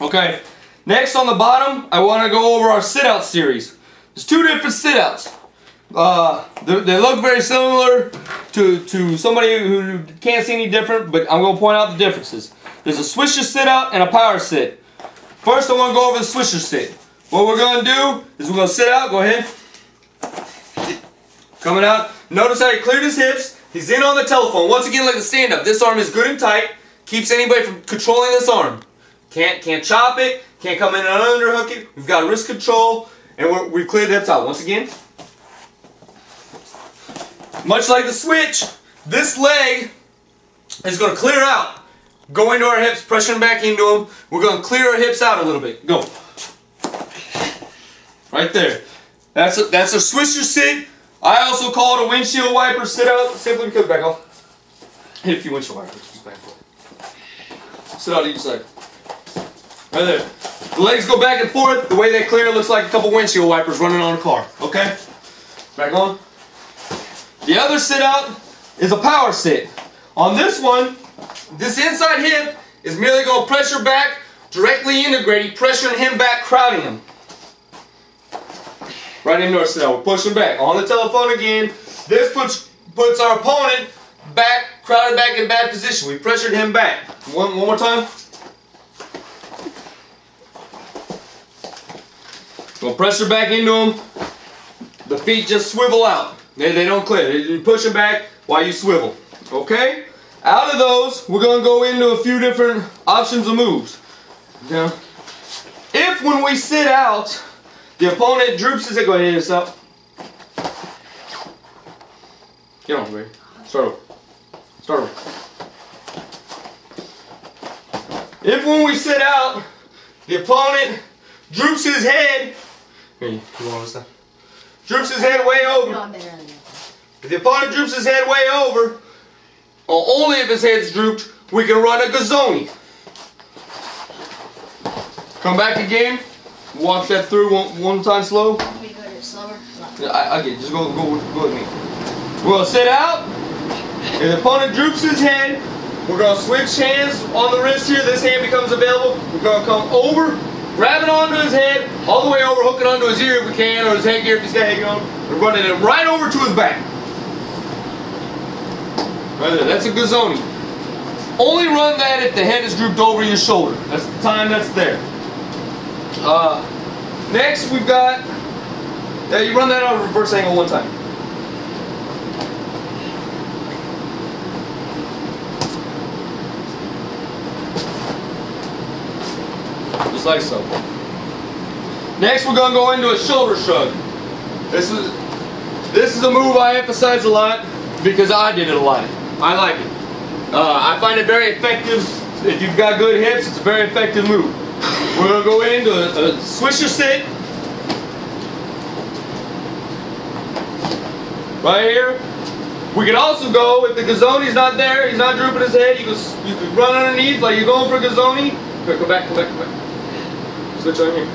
Okay, next on the bottom, I want to go over our sit-out series. There's two different sit-outs. They look very similar to somebody who can't see any different, but I'm going to point out the differences. There's a swisher sit-out and a power sit. First, I want to go over the swisher sit. What we're going to do is we're going to sit out. Go ahead. Coming out. Notice how he cleared his hips. He's in on the telephone. Once again, like the stand-up. This arm is good and tight. Keeps anybody from controlling this arm. Can't chop it. Can't come in and underhook it. We've got wrist control. And we've cleared the hips out. Once again. Much like the switch, this leg is going to clear out. Go into our hips, pressuring back into them. We're going to clear our hips out a little bit. Go. Right there. That's a swisher sit. I also call it a windshield wiper sit out simply because back off. Hit a few windshield wipers. Just back forth. Sit out each side. Right there. The legs go back and forth. The way they clear looks like a couple windshield wipers running on a car. Okay? Back on. The other sit out is a power sit. On this one, this inside hip is merely going to pressure back, directly integrating, pressuring him back, crowding him. Right into our sit out. We're pushing back. On the telephone again. This puts our opponent back, crowded back in bad position. We pressured him back. One more time. We'll pressure back into him. The feet just swivel out. They don't clear. You push them back while you swivel. Okay? Out of those, we're going to go into a few different options of moves. Okay? If when we sit out, the opponent droops his head, go ahead and hit us up. Get on, baby. Start over. Start over. If when we sit out, the opponent droops his head. Here, you want this stuff? Droops his head way over. If the opponent droops his head way over, or only if his head's drooped, we can run a gazonie. Come back again. Walk that through one time slow. Can we go to slower? I get it. Just go with me. We're going to sit out. If the opponent droops his head, we're going to switch hands on the wrist here. This hand becomes available. We're going to come over, grab it onto his head, all the way over, hook it onto his ear if we can, or his headgear if he's got headgear on. We're running it right over to his back. Right there. That's a gazonie. Only run that if the head is drooped over your shoulder. That's the time that's there. Next we've got, you run that on a reverse angle one time. Just like so. Next we're going to go into a shoulder shrug. This is a move I emphasize a lot because I did it a lot. I like it. I find it very effective. If you've got good hips, it's a very effective move. We're going to go into a swisher sit. Right here. We can also go, if the gazonie's not there, he's not drooping his head, you can run underneath like you're going for a gazonie. Come back. Switch on here.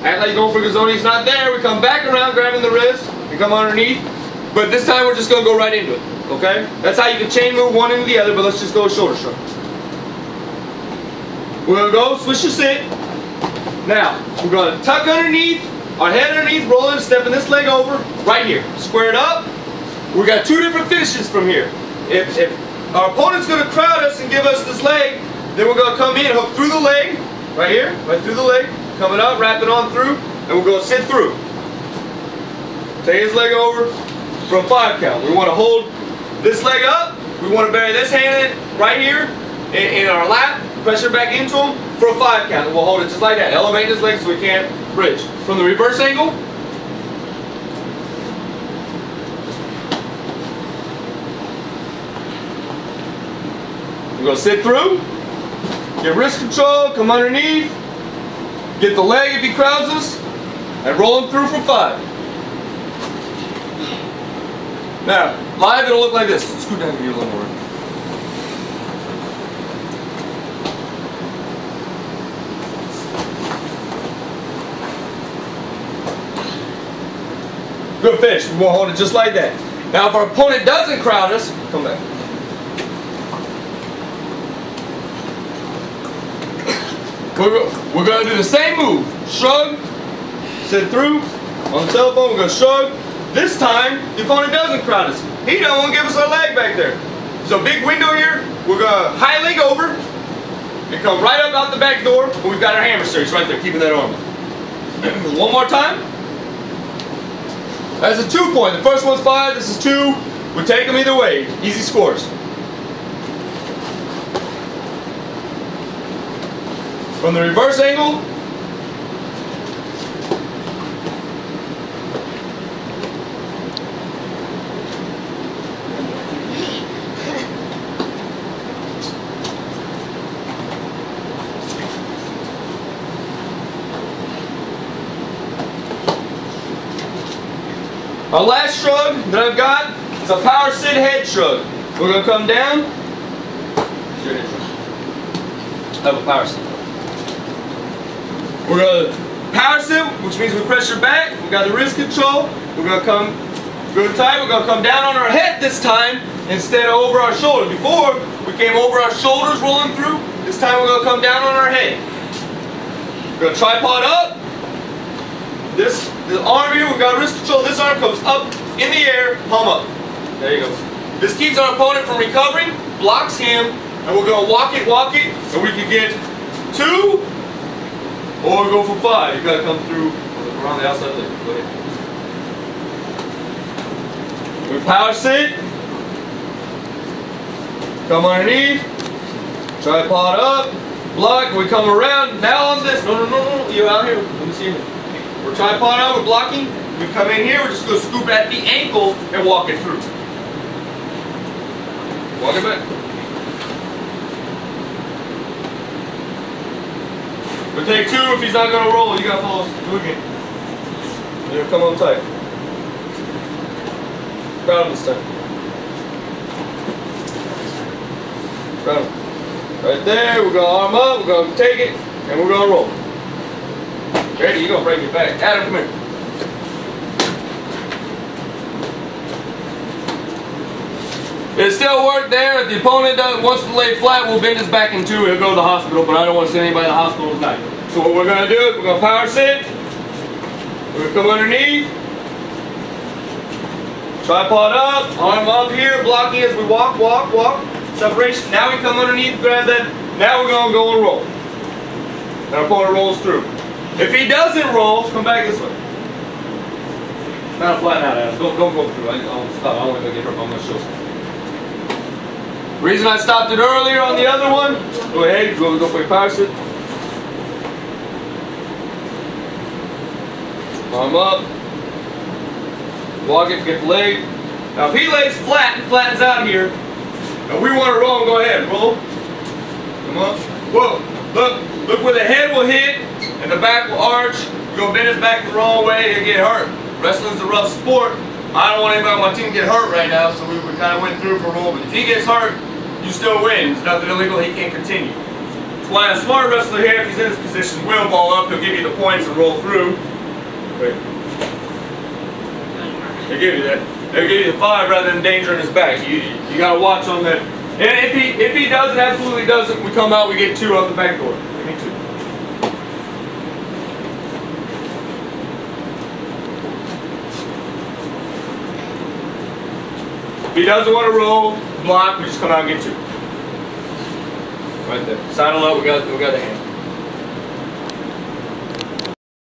Act like you're going for a gazonie, he's not there. We come back around, grabbing the wrist, and come underneath. But this time we're just going to go right into it. Okay? That's how you can chain move one into the other, but let's just go shoulder shrug. We're going to go, switch your sit. Now, we're going to tuck underneath, our head underneath, roll in, stepping this leg over, right here. Square it up. We've got two different finishes from here. If our opponent's going to crowd us and give us this leg, then we're going to come in, hook through the leg, right here, right through the leg, coming up, wrap it on through, and we're going to sit through. Take his leg over for a 5 count. We want to hold this leg up. We want to bury this hand right here in our lap, pressure back into him for a 5 count. And we'll hold it just like that. Elevate his leg so we can't bridge. From the reverse angle, we're going to sit through, get wrist control, come underneath, get the leg if he crowds us, and roll him through for 5. Now, live it'll look like this. Scoot down here a little more. Good finish. We won't hold it just like that. Now, if our opponent doesn't crowd us, come back. We're gonna do the same move. Shrug, sit through, on the telephone, we're gonna shrug. This time, the opponent doesn't crowd us. He don't want to give us our leg back there. So big window here, we're gonna high leg over, and come right up out the back door, and we've got our hammer series right there, keeping that arm. One more time. That's a 2 point. The first one's 5, this is 2. We take them either way. Easy scores. From the reverse angle, our last shrug that I've got is a power sit head shrug. We're going to come down. It's your head shrug. I have a power sit. We're going to power sit, which means we press your back. We've got the wrist control. We're going to come good tight. We're going to come down on our head this time instead of over our shoulder. Before, we came over our shoulders rolling through. This time we're going to come down on our head. We're going to tripod up. The arm here, we've got wrist control. This arm comes up in the air, palm up. There you go. This keeps our opponent from recovering, blocks him, and we're going to walk it, and we can get 2 or go for 5. You've got to come through around the outside leg. Go ahead. We power sit. Come underneath. Tripod up. Block. We come around. Now on this. No. You out here. Let me see you. We're tripod out, we're blocking. We come in here, we're just going to scoop at the ankle and walk it through. Walk it back. We'll take 2 if he's not going to roll. You got to follow us. Do it again. Here, come on tight. Crowd him this time. Crowd him. Right there, we're going to arm up, we're going to take it, and we're going to roll. Ready? You're going to break your back. Adam, come here. It still worked there. If the opponent wants to lay flat, we'll bend his back in 2. He'll go to the hospital, but I don't want to send anybody to the hospital tonight. So what we're going to do is we're going to power sit. We're going to come underneath. Tripod up. Arm up here. Blocking as we walk. Separation. Now we come underneath, grab that. Now we're going to go and roll. And our opponent rolls through. If he doesn't roll, come back this way. Not flatten out, Adam. Don't go through. I'll stop. I don't want to get hurt. I'm going to show something. The reason I stopped it earlier on the other one, go ahead. Go for your power sit. Arm up. Walk it, get the leg. Now if he lays flat and flattens out here, and we want to roll, go ahead. Roll. Come on. Whoa. Look where the head will hit. And the back will arch. You're going to bend his back the wrong way, he'll get hurt. Wrestling's a rough sport. I don't want anybody on my team to get hurt right now, so we kind of went through for a roll. But if he gets hurt, you still win. There's nothing illegal, he can't continue. That's why a smart wrestler here, if he's in this position, will ball up, he'll give you the points and roll through. Wait. They'll give you that. They'll give you the 5 rather than danger in his back. You got to watch on that. And if he doesn't, absolutely doesn't, we come out, we get 2 out the back door. Give me 2. If he doesn't want to roll, block, we just come out and get 2. Right there. Saddle up, we got the hand.